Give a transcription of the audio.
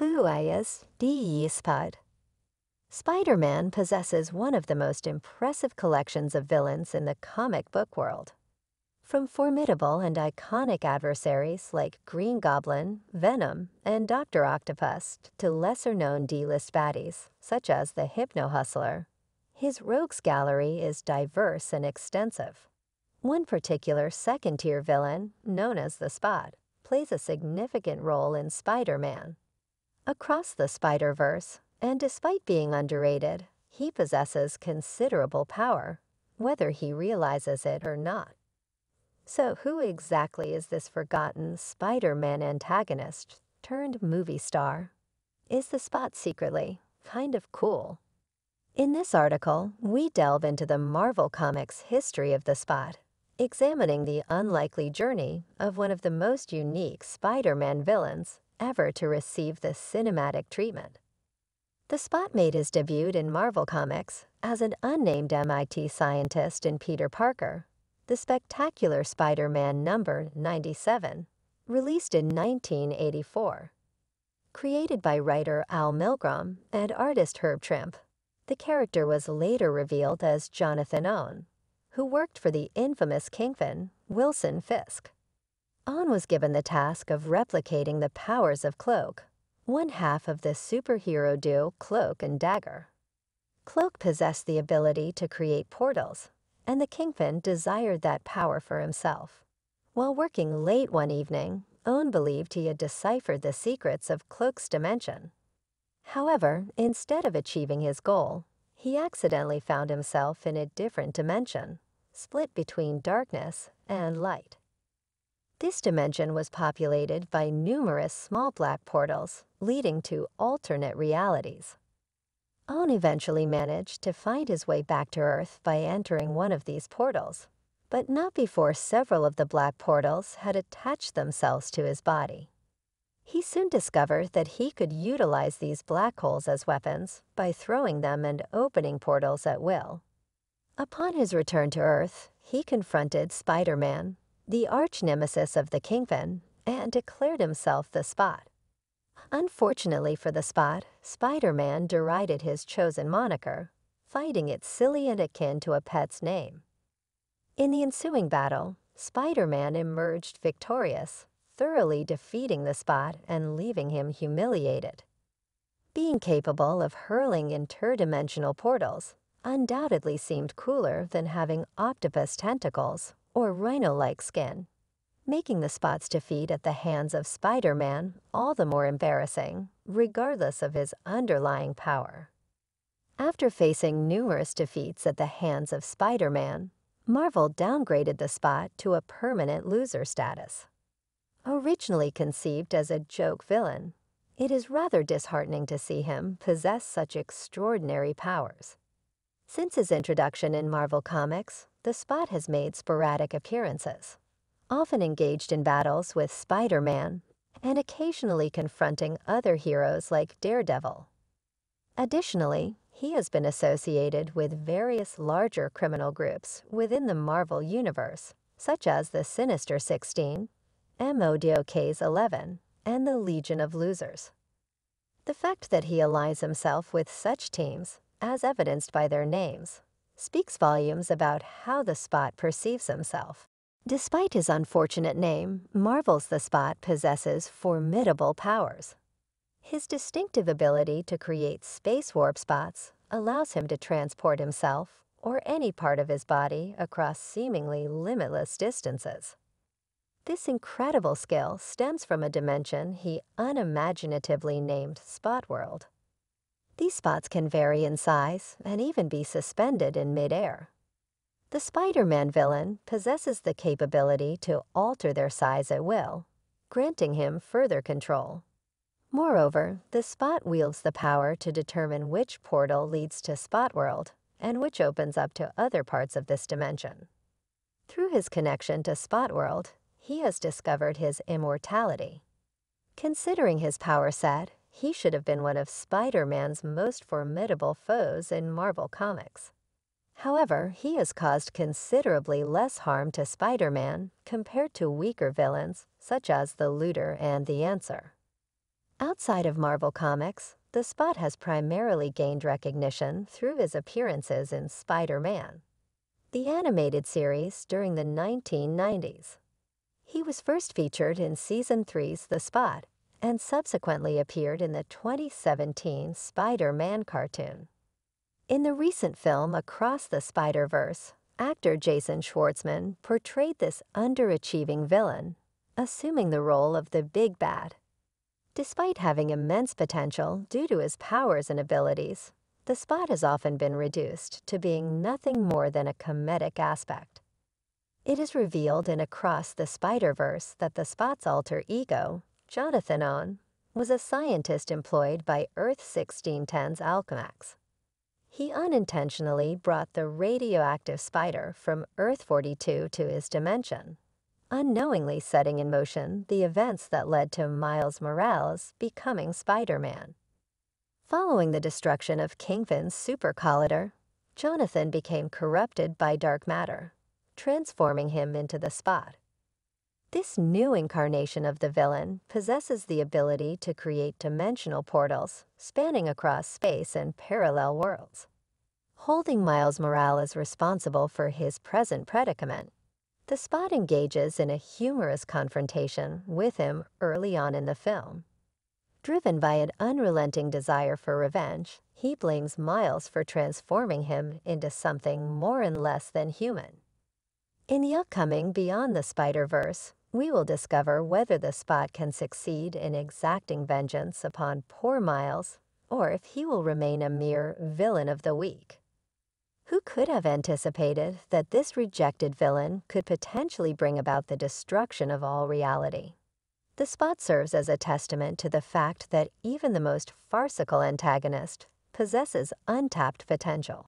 Who is the Spud? Spider-Man possesses one of the most impressive collections of villains in the comic book world. From formidable and iconic adversaries like Green Goblin, Venom, and Dr. Octopus to lesser-known D-list baddies such as the Hypno Hustler, his rogues gallery is diverse and extensive. One particular second-tier villain, known as the Spot, plays a significant role in Spider-Man. Across the Spider-Verse, and despite being underrated, he possesses considerable power, whether he realizes it or not. So who exactly is this forgotten Spider-Man antagonist turned movie star? Is the Spot secretly kind of cool? In this article, we delve into the Marvel Comics history of the Spot, examining the unlikely journey of one of the most unique Spider-Man villains ever to receive the cinematic treatment. The Spot made his debut in Marvel Comics as an unnamed MIT scientist in Peter Parker, the Spectacular Spider-Man number 97, released in 1984. Created by writer Al Milgrom and artist Herb Trimpe, the character was later revealed as Jonathan Owen, who worked for the infamous Kingpin, Wilson Fisk. Owen was given the task of replicating the powers of Cloak, one half of the superhero duo Cloak and Dagger. Cloak possessed the ability to create portals, and the Kingpin desired that power for himself. While working late one evening, Owen believed he had deciphered the secrets of Cloak's dimension. However, instead of achieving his goal, he accidentally found himself in a different dimension, split between darkness and light. This dimension was populated by numerous small black portals leading to alternate realities. Owen eventually managed to find his way back to Earth by entering one of these portals, but not before several of the black portals had attached themselves to his body. He soon discovered that he could utilize these black holes as weapons by throwing them and opening portals at will. Upon his return to Earth, he confronted Spider-Man, the arch-nemesis of the Kingpin, and declared himself the Spot. Unfortunately for the Spot, Spider-Man derided his chosen moniker, finding it silly and akin to a pet's name. In the ensuing battle, Spider-Man emerged victorious, thoroughly defeating the Spot and leaving him humiliated. Being capable of hurling interdimensional portals undoubtedly seemed cooler than having octopus tentacles or rhino-like skin, making the Spot's defeat at the hands of Spider-Man all the more embarrassing, regardless of his underlying power. After facing numerous defeats at the hands of Spider-Man, Marvel downgraded the Spot to a permanent loser status. Originally conceived as a joke villain, it is rather disheartening to see him possess such extraordinary powers. Since his introduction in Marvel Comics, the Spot has made sporadic appearances, often engaged in battles with Spider-Man, and occasionally confronting other heroes like Daredevil. Additionally, he has been associated with various larger criminal groups within the Marvel Universe, such as the Sinister 16, MODOK's 11, and the Legion of Losers. The fact that he aligns himself with such teams, as evidenced by their names, speaks volumes about how the Spot perceives himself. Despite his unfortunate name, Marvel's The Spot possesses formidable powers. His distinctive ability to create space warp spots allows him to transport himself or any part of his body across seemingly limitless distances. This incredible skill stems from a dimension he unimaginatively named Spot World. These spots can vary in size and even be suspended in mid-air. The Spider-Man villain possesses the capability to alter their size at will, granting him further control. Moreover, the Spot wields the power to determine which portal leads to Spot World and which opens up to other parts of this dimension. Through his connection to Spot World, he has discovered his immortality. Considering his power set, he should have been one of Spider-Man's most formidable foes in Marvel Comics. However, he has caused considerably less harm to Spider-Man compared to weaker villains such as the Looter and the Answer. Outside of Marvel Comics, the Spot has primarily gained recognition through his appearances in Spider-Man, the animated series during the 1990s. He was first featured in Season 3's The Spot and subsequently appeared in the 2017 Spider-Man cartoon. In the recent film Across the Spider-Verse, actor Jason Schwartzman portrayed this underachieving villain, assuming the role of the Big Bad. Despite having immense potential due to his powers and abilities, the Spot has often been reduced to being nothing more than a comedic aspect. It is revealed in Across the Spider-Verse that the Spot's alter ego, Jonathan Owen, was a scientist employed by Earth-1610's Alchemax. He unintentionally brought the radioactive spider from Earth-42 to his dimension, unknowingly setting in motion the events that led to Miles Morales becoming Spider-Man. Following the destruction of Kingpin's super collider, Jonathan became corrupted by dark matter, transforming him into the Spot. This new incarnation of the villain possesses the ability to create dimensional portals spanning across space and parallel worlds. Holding Miles Morales responsible for his present predicament, the Spot engages in a humorous confrontation with him early on in the film. Driven by an unrelenting desire for revenge, he blames Miles for transforming him into something more and less than human. In the upcoming Beyond the Spider-Verse, we will discover whether the Spot can succeed in exacting vengeance upon poor Miles, or if he will remain a mere villain of the week. Who could have anticipated that this rejected villain could potentially bring about the destruction of all reality? The Spot serves as a testament to the fact that even the most farcical antagonist possesses untapped potential.